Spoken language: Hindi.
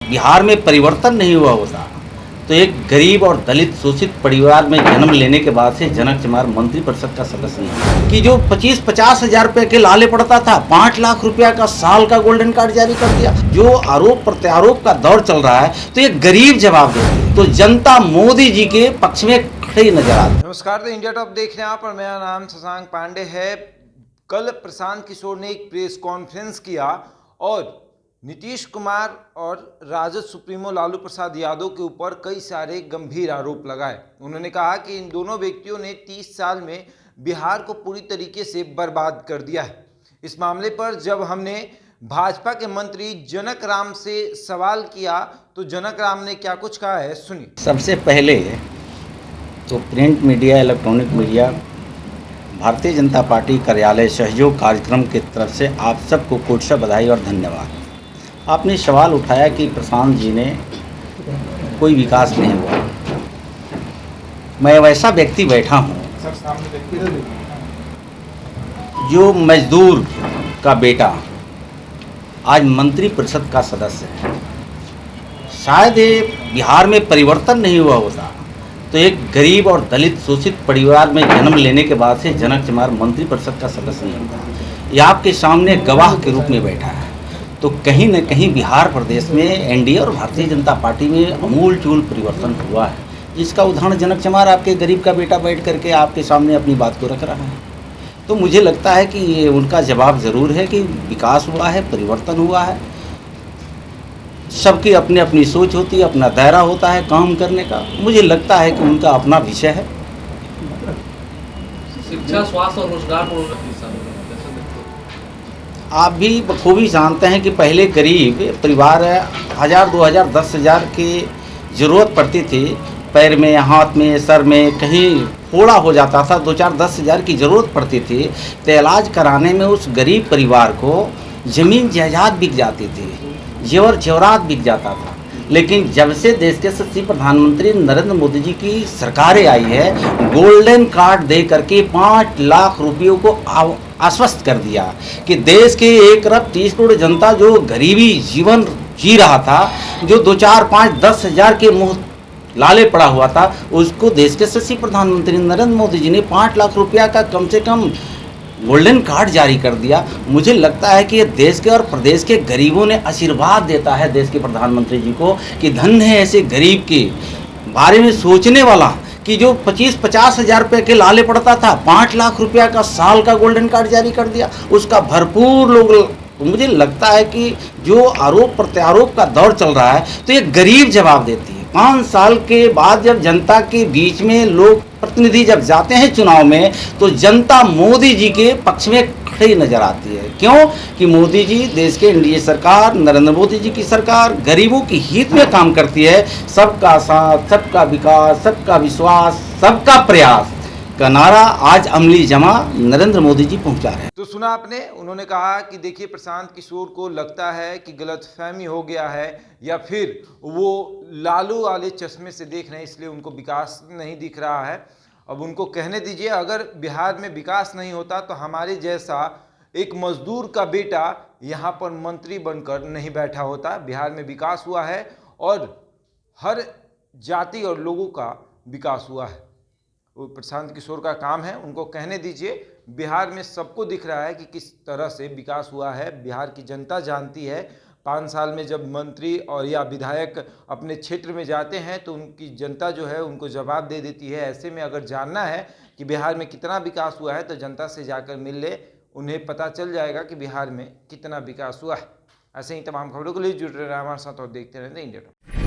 बिहार में परिवर्तन नहीं हुआ होता तो एक गरीब और दलित शोषित परिवार में जन्म लेने के बाद से जनक चमार मंत्रिपरिषद का सदस्य नहीं कि जो 25-50 हजार रुपए के लाले पड़ता था 5 लाख रुपया का साल का गोल्डन कार्ड जारी कर दिया। जो आरोप प्रत्यारोप का दौर चल रहा है तो ये गरीब जवाब देती तो जनता मोदी जी के पक्ष में खड़ी नजर आती। नमस्कार, तो इंडिया टॉप देख रहे हैं आप और मेरा नाम शशांक पांडे है। कल प्रशांत किशोर ने एक प्रेस कॉन्फ्रेंस किया और नीतीश कुमार और राजद सुप्रीमो लालू प्रसाद यादव के ऊपर कई सारे गंभीर आरोप लगाए। उन्होंने कहा कि इन दोनों व्यक्तियों ने 30 साल में बिहार को पूरी तरीके से बर्बाद कर दिया है। इस मामले पर जब हमने भाजपा के मंत्री जनक राम से सवाल किया तो जनक राम ने क्या कुछ कहा है, सुनिए। सबसे पहले तो print media, electronic media, Bharatiya Janata party कार्यालय सहयोग कार्यक्रम की तरफ से आप सबको कोटि से बधाई और धन्यवाद। आपने सवाल उठाया कि प्रशांत जी ने कोई विकास नहीं हुआ। मैं वैसा व्यक्ति बैठा हूँ जो मजदूर का बेटा आज मंत्रिपरिषद का सदस्य है। शायद ये बिहार में परिवर्तन नहीं हुआ होता तो एक गरीब और दलित शोषित परिवार में जन्म लेने के बाद से जनक चमार मंत्रिपरिषद का सदस्य नहीं होता। ये आपके सामने गवाह के रूप में बैठा है। तो कहीं न कहीं बिहार प्रदेश में एनडीए और भारतीय जनता पार्टी में अमूलचूल परिवर्तन हुआ है, जिसका उदाहरण जनक चमार आपके गरीब का बेटा बैठ करके आपके सामने अपनी बात को रख रहा है। तो मुझे लगता है कि ये उनका जवाब ज़रूर है कि विकास हुआ है, परिवर्तन हुआ है। सबकी अपनी अपनी सोच होती है, अपना दायरा होता है काम करने का। मुझे लगता है कि उनका अपना विषय है। शिक्षा, स्वास्थ्य और रोजगार आप भी बखूबी जानते हैं कि पहले गरीब परिवार 1000, 2000, 10,000 की ज़रूरत पड़ती थी। पैर में, हाथ में, सर में कहीं फोड़ा हो जाता था, 2-4, 10,000 की ज़रूरत पड़ती थी तो इलाज कराने में उस गरीब परिवार को ज़मीन जायदाद बिक जाती थी, जेवर जेवरात बिक जाता था। लेकिन जब से देश के यशस्वी प्रधानमंत्री नरेंद्र मोदी जी की सरकारें आई है, गोल्डन कार्ड दे करके 5 लाख रुपयों को आश्वस्त कर दिया कि देश के 1 अरब 30 करोड़ जनता जो गरीबी जीवन जी रहा था, जो 2-4, 5, 10 हजार के मुँह लाले पड़ा हुआ था, उसको देश के यशस्वी प्रधानमंत्री नरेंद्र मोदी जी ने 5 लाख रुपया का कम से कम गोल्डन कार्ड जारी कर दिया। मुझे लगता है कि ये देश के और प्रदेश के गरीबों ने आशीर्वाद देता है देश के प्रधानमंत्री जी को कि धन्य है ऐसे गरीब के बारे में सोचने वाला कि जो 25-50 हजार रुपये के लाले पड़ता था 5 लाख रुपया का साल का गोल्डन कार्ड जारी कर दिया। उसका भरपूर लोग, मुझे लगता है कि जो आरोप प्रत्यारोप का दौर चल रहा है तो ये गरीब जवाब देती है। 5 साल के बाद जब जनता के बीच में लोग प्रतिनिधि जब जाते हैं चुनाव में तो जनता मोदी जी के पक्ष में खड़ी नजर आती है। क्यों कि मोदी जी, देश के एनडीए सरकार, नरेंद्र मोदी जी की सरकार गरीबों की हित में काम करती है। सबका साथ, सबका विकास, सबका विश्वास, सबका प्रयास का नारा आज अमली जमा नरेंद्र मोदी जी पहुंचा रहे हैं। तो सुना आपने, उन्होंने कहा कि देखिए प्रशांत किशोर को लगता है कि गलतफहमी हो गया है या फिर वो लालू वाले चश्मे से देख रहे हैं इसलिए उनको विकास नहीं दिख रहा है। अब उनको कहने दीजिए, अगर बिहार में विकास नहीं होता तो हमारे जैसा एक मजदूर का बेटा यहाँ पर मंत्री बनकर नहीं बैठा होता। बिहार में विकास हुआ है और हर जाति और लोगों का विकास हुआ है। वो प्रशांत किशोर का काम है, उनको कहने दीजिए। बिहार में सबको दिख रहा है कि किस तरह से विकास हुआ है। बिहार की जनता जानती है। 5 साल में जब मंत्री और या विधायक अपने क्षेत्र में जाते हैं तो उनकी जनता जो है उनको जवाब दे देती है। ऐसे में अगर जानना है कि बिहार में कितना विकास हुआ है तो जनता से जाकर मिल ले, उन्हें पता चल जाएगा कि बिहार में कितना विकास हुआ है। ऐसे ही तमाम खबरों के लिए जुड़े रहे हमारे साथ और देखते रहते हैं इंडिया टॉप।